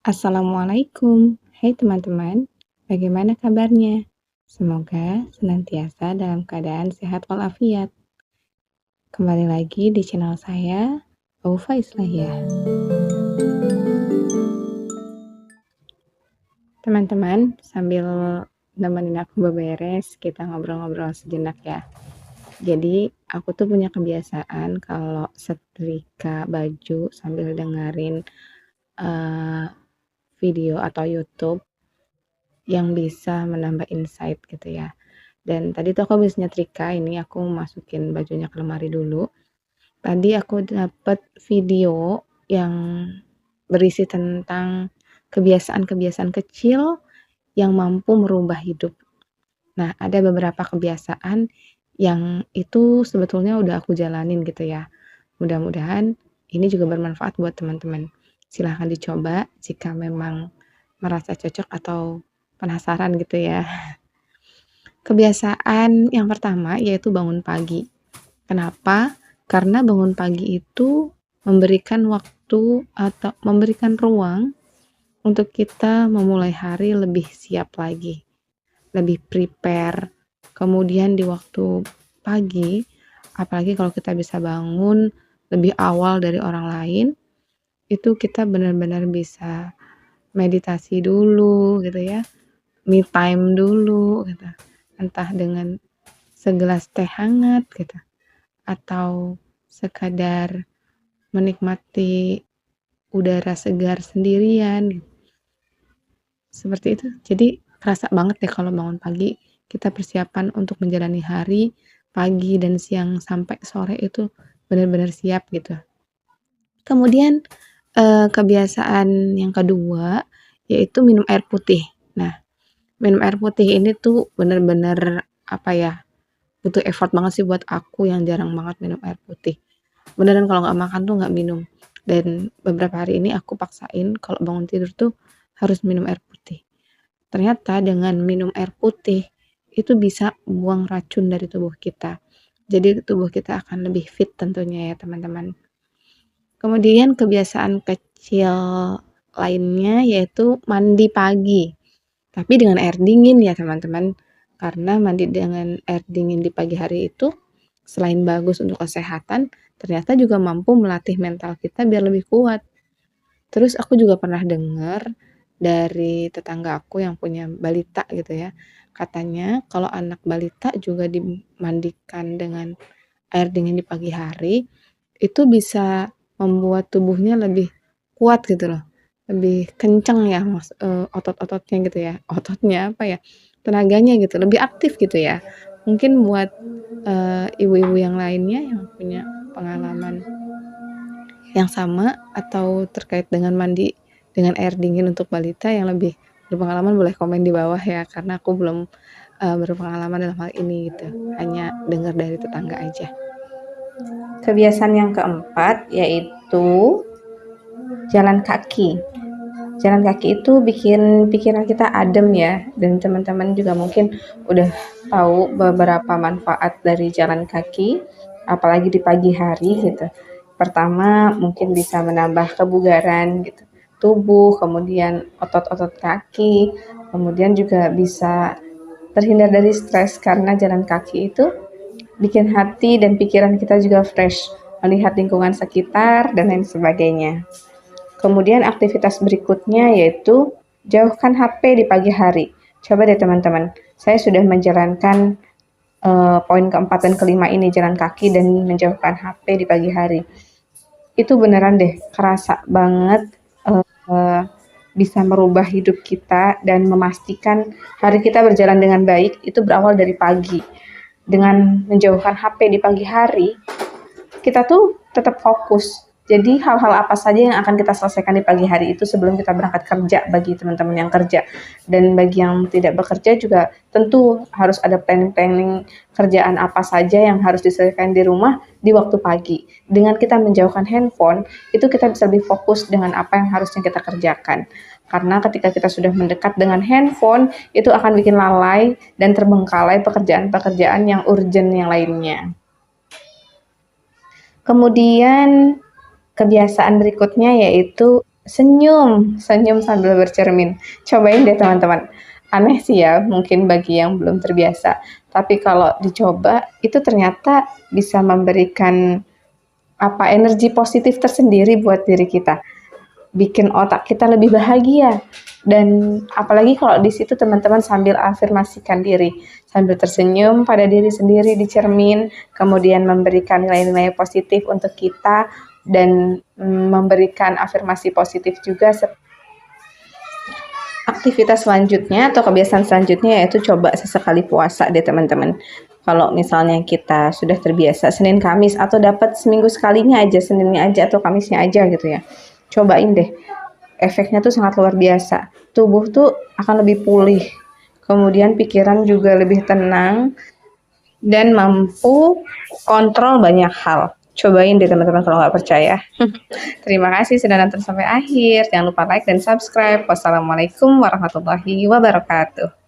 Assalamualaikum. Hai teman-teman, bagaimana kabarnya? Semoga senantiasa dalam keadaan sehat walafiat. Kembali lagi di channel saya, Aufa Islahiyah. Teman-teman, sambil nemenin aku beberes, kita ngobrol-ngobrol sejenak ya. Jadi, aku tuh punya kebiasaan kalau setrika baju sambil dengerin video atau YouTube yang bisa menambah insight gitu ya. Dan tadi tuh aku habis nyetrika, ini aku masukin bajunya ke lemari dulu. Tadi aku dapet video yang berisi tentang kebiasaan-kebiasaan kecil yang mampu merubah hidup. Nah, ada beberapa kebiasaan yang itu sebetulnya udah aku jalanin gitu ya. Mudah-mudahan ini juga bermanfaat buat teman-teman. Silahkan dicoba jika memang merasa cocok atau penasaran gitu ya. Kebiasaan yang pertama yaitu bangun pagi. Kenapa? Karena bangun pagi itu memberikan waktu atau memberikan ruang untuk kita memulai hari lebih siap lagi, lebih prepare. Kemudian di waktu pagi, apalagi kalau kita bisa bangun lebih awal dari orang lain, itu kita benar-benar bisa meditasi dulu gitu ya, me time dulu gitu. Entah dengan segelas teh hangat gitu, atau sekadar menikmati udara segar sendirian gitu. Seperti itu. Jadi kerasa banget deh kalau bangun pagi kita persiapan untuk menjalani hari, pagi dan siang sampai sore itu benar-benar siap gitu. Kemudian kebiasaan yang kedua yaitu minum air putih. Nah, minum air putih ini tuh benar-benar apa ya, butuh effort banget sih buat aku yang jarang banget minum air putih. Beneran kalau nggak makan tuh nggak minum. Dan beberapa hari ini aku paksain kalau bangun tidur tuh harus minum air putih. Ternyata dengan minum air putih itu bisa buang racun dari tubuh kita. Jadi tubuh kita akan lebih fit tentunya ya teman-teman. Kemudian kebiasaan kecil lainnya yaitu mandi pagi. Tapi dengan air dingin ya teman-teman. Karena mandi dengan air dingin di pagi hari itu selain bagus untuk kesehatan, ternyata juga mampu melatih mental kita biar lebih kuat. Terus aku juga pernah dengar dari tetangga aku yang punya balita gitu ya. Katanya kalau anak balita juga dimandikan dengan air dingin di pagi hari, itu bisa membuat tubuhnya lebih kuat gitu loh. Lebih kenceng ya otot-ototnya gitu ya. Ototnya apa ya? Tenaganya gitu, lebih aktif gitu ya. Mungkin buat ibu-ibu yang lainnya yang punya pengalaman yang sama atau terkait dengan mandi dengan air dingin untuk balita yang lebih berpengalaman boleh komen di bawah ya, karena aku belum berpengalaman dalam hal ini gitu, hanya dengar dari tetangga aja. Kebiasaan yang keempat yaitu jalan kaki. Jalan kaki itu bikin pikiran kita adem ya, dan teman-teman juga mungkin udah tahu beberapa manfaat dari jalan kaki, apalagi di pagi hari gitu. Pertama, mungkin bisa menambah kebugaran gitu, tubuh, kemudian otot-otot kaki, kemudian juga bisa terhindar dari stres karena jalan kaki itu bikin hati dan pikiran kita juga fresh, melihat lingkungan sekitar dan lain sebagainya. Kemudian aktivitas berikutnya yaitu jauhkan HP di pagi hari. Coba deh teman-teman, saya sudah menjalankan poin keempat dan kelima ini, jalan kaki dan menjauhkan HP di pagi hari. Itu beneran deh, kerasa banget bisa merubah hidup kita dan memastikan hari kita berjalan dengan baik. Itu berawal dari pagi. Dengan menjauhkan HP di pagi hari, kita tuh tetap fokus. Jadi hal-hal apa saja yang akan kita selesaikan di pagi hari itu sebelum kita berangkat kerja bagi teman-teman yang kerja. Dan bagi yang tidak bekerja juga tentu harus ada planning-planning kerjaan apa saja yang harus diselesaikan di rumah di waktu pagi. Dengan kita menjauhkan handphone, itu kita bisa lebih fokus dengan apa yang harusnya kita kerjakan. Karena ketika kita sudah mendekat dengan handphone, itu akan bikin lalai dan terbengkalai pekerjaan-pekerjaan yang urgent yang lainnya. Kemudian kebiasaan berikutnya yaitu senyum, senyum sambil bercermin. Cobain deh teman-teman. Aneh sih ya, mungkin bagi yang belum terbiasa. Tapi kalau dicoba, itu ternyata bisa memberikan energi positif tersendiri buat diri kita. Bikin otak kita lebih bahagia. Dan apalagi kalau di situ teman-teman sambil afirmasikan diri, sambil tersenyum pada diri sendiri di cermin, kemudian memberikan nilai-nilai positif untuk kita dan memberikan afirmasi positif juga. Aktivitas selanjutnya atau kebiasaan selanjutnya yaitu coba sesekali puasa deh teman-teman. Kalau misalnya kita sudah terbiasa Senin Kamis atau dapat seminggu sekalinya aja, Seninnya aja atau Kamisnya aja gitu ya. Cobain deh. Efeknya tuh sangat luar biasa. Tubuh tuh akan lebih pulih. Kemudian pikiran juga lebih tenang dan mampu kontrol banyak hal. Cobain deh teman-teman kalau nggak percaya. Terima kasih sudah nonton sampai akhir. Jangan lupa like dan subscribe. Wassalamualaikum warahmatullahi wabarakatuh.